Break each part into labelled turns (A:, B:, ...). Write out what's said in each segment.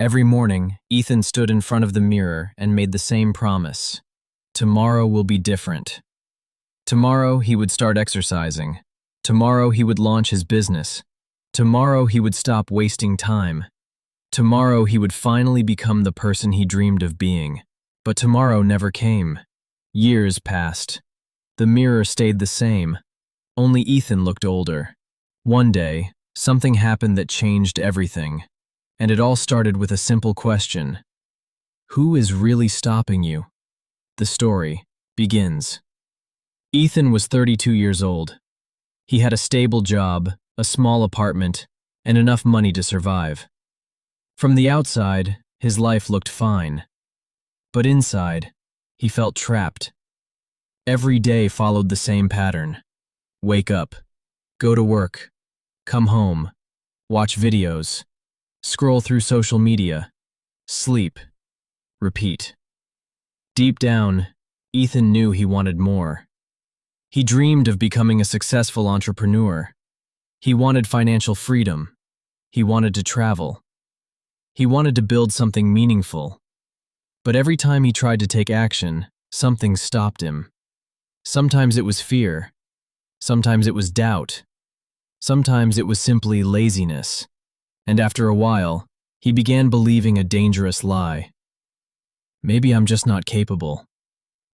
A: Every morning, Ethan stood in front of the mirror and made the same promise. Tomorrow will be different. Tomorrow he would start exercising. Tomorrow he would launch his business. Tomorrow he would stop wasting time. Tomorrow he would finally become the person he dreamed of being. But tomorrow never came. Years passed. The mirror stayed the same. Only Ethan looked older. One day, something happened that changed everything. And it all started with a simple question. Who is really stopping you? The story begins. Ethan was 32 years old. He had a stable job, a small apartment, and enough money to survive. From the outside, his life looked fine. But inside, he felt trapped. Every day followed the same pattern. Wake up, go to work, come home, watch videos, scroll through social media, sleep, repeat. Deep down, Ethan knew he wanted more. He dreamed of becoming a successful entrepreneur. He wanted financial freedom. He wanted to travel. He wanted to build something meaningful. But every time he tried to take action, something stopped him. Sometimes it was fear. Sometimes it was doubt. Sometimes it was simply laziness. And after a while, he began believing a dangerous lie. Maybe I'm just not capable.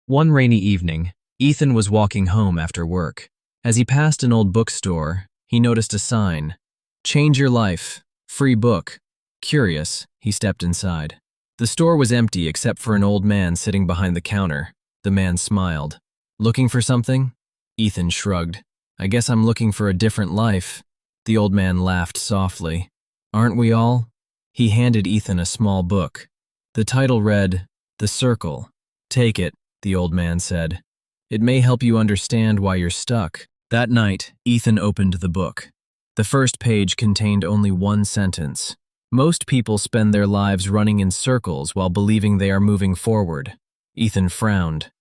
A: One rainy evening, Ethan was walking home after work. As he passed an old bookstore, he noticed a sign. Change your life. Free book. Curious, he stepped inside. The store was empty except for an old man sitting behind the counter. The man smiled. Looking for something? Ethan shrugged. I guess I'm looking for a different life. The old man laughed softly. Aren't we all? He handed Ethan a small book. The title read, The Circle. Take it, the old man said. It may help you understand why you're stuck. That night, Ethan opened the book. The first page contained only one sentence. Most people spend their lives running in circles while believing they are moving forward. Ethan frowned.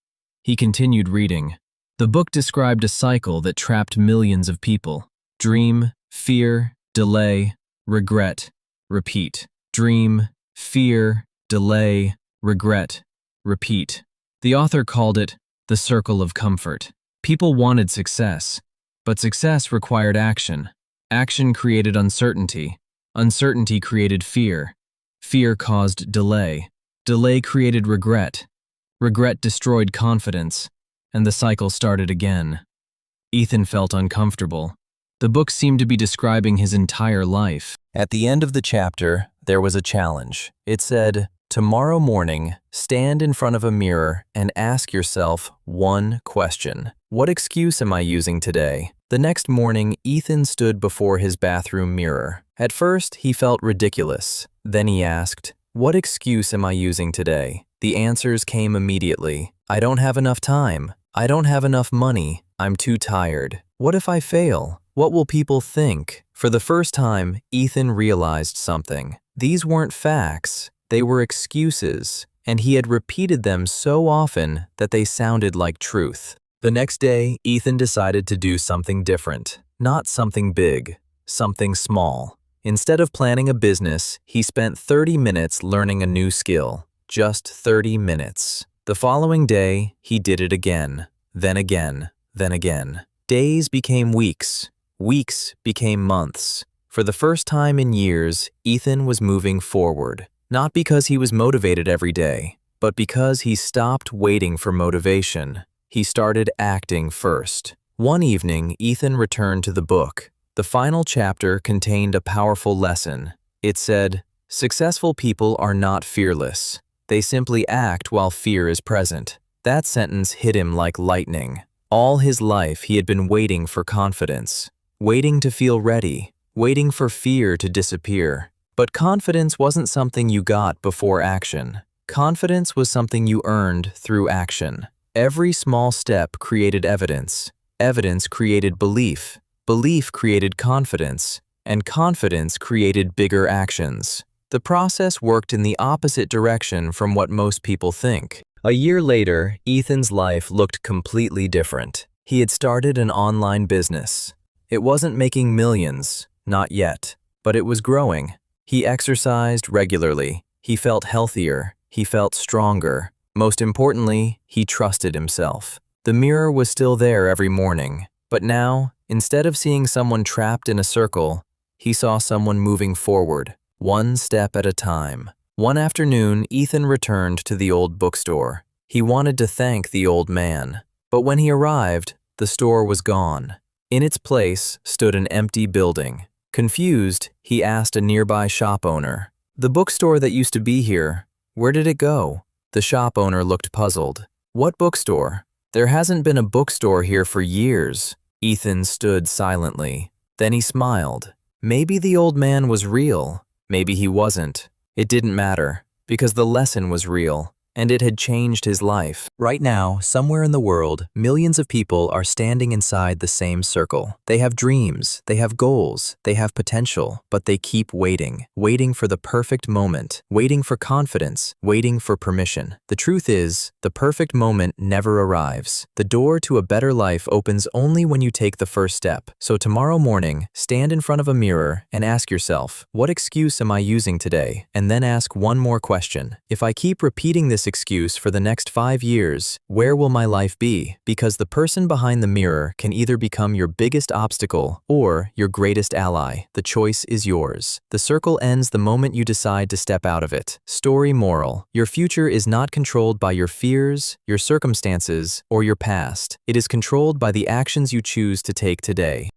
A: He continued reading. The book described a cycle that trapped millions of people. Dream, fear, delay, regret, repeat. Dream, fear, delay, regret, repeat. The author called it the circle of comfort. People wanted success, but success required action. Action created uncertainty. Uncertainty created fear. Fear caused delay. Delay created regret. Regret destroyed confidence, and the cycle started again. Ethan felt uncomfortable. The book seemed to be describing his entire life. At the end of the chapter, there was a challenge. It said, tomorrow morning, stand in front of a mirror and ask yourself one question. What excuse am I using today? The next morning, Ethan stood before his bathroom mirror. At first, he felt ridiculous. Then he asked, what excuse am I using today? The answers came immediately. I don't have enough time. I don't have enough money. I'm too tired. What if I fail? What will people think? For the first time, Ethan realized something. These weren't facts. They were excuses, and he had repeated them so often that they sounded like truth. The next day, Ethan decided to do something different. Not something big, something small. Instead of planning a business, he spent 30 minutes learning a new skill. Just 30 minutes. The following day, he did it again. Then again. Then again. Days became weeks. Weeks became months. For the first time in years, Ethan was moving forward. Not because he was motivated every day, but because he stopped waiting for motivation. He started acting first. One evening, Ethan returned to the book. The final chapter contained a powerful lesson. It said, successful people are not fearless. They simply act while fear is present. That sentence hit him like lightning. All his life, he had been waiting for confidence, waiting to feel ready, waiting for fear to disappear. But confidence wasn't something you got before action. Confidence was something you earned through action. Every small step created evidence. Evidence created belief. Belief created confidence. And confidence created bigger actions. The process worked in the opposite direction from what most people think. A year later, Ethan's life looked completely different. He had started an online business. It wasn't making millions, not yet, but it was growing. He exercised regularly. He felt healthier. He felt stronger. Most importantly, he trusted himself. The mirror was still there every morning, but now, instead of seeing someone trapped in a circle, he saw someone moving forward, one step at a time. One afternoon, Ethan returned to the old bookstore. He wanted to thank the old man, but when he arrived, the store was gone. In its place stood an empty building. Confused, he asked a nearby shop owner, "The bookstore that used to be here, where did it go?" The shop owner looked puzzled. "What bookstore? There hasn't been a bookstore here for years." Ethan stood silently. Then he smiled. Maybe the old man was real. Maybe he wasn't. It didn't matter, because the lesson was real, and it had changed his life. Right now, somewhere in the world, millions of people are standing inside the same circle. They have dreams, they have goals, they have potential, but they keep waiting, waiting for the perfect moment, waiting for confidence, waiting for permission. The truth is, the perfect moment never arrives. The door to a better life opens only when you take the first step. So tomorrow morning, stand in front of a mirror and ask yourself, what excuse am I using today? And then ask one more question. If I keep repeating this excuse for the next 5 years, where will my life be? Because the person behind the mirror can either become your biggest obstacle or your greatest ally. The choice is yours. The circle ends the moment you decide to step out of it. Story moral: your future is not controlled by your fears, your circumstances, or your past. It is controlled by the actions you choose to take today.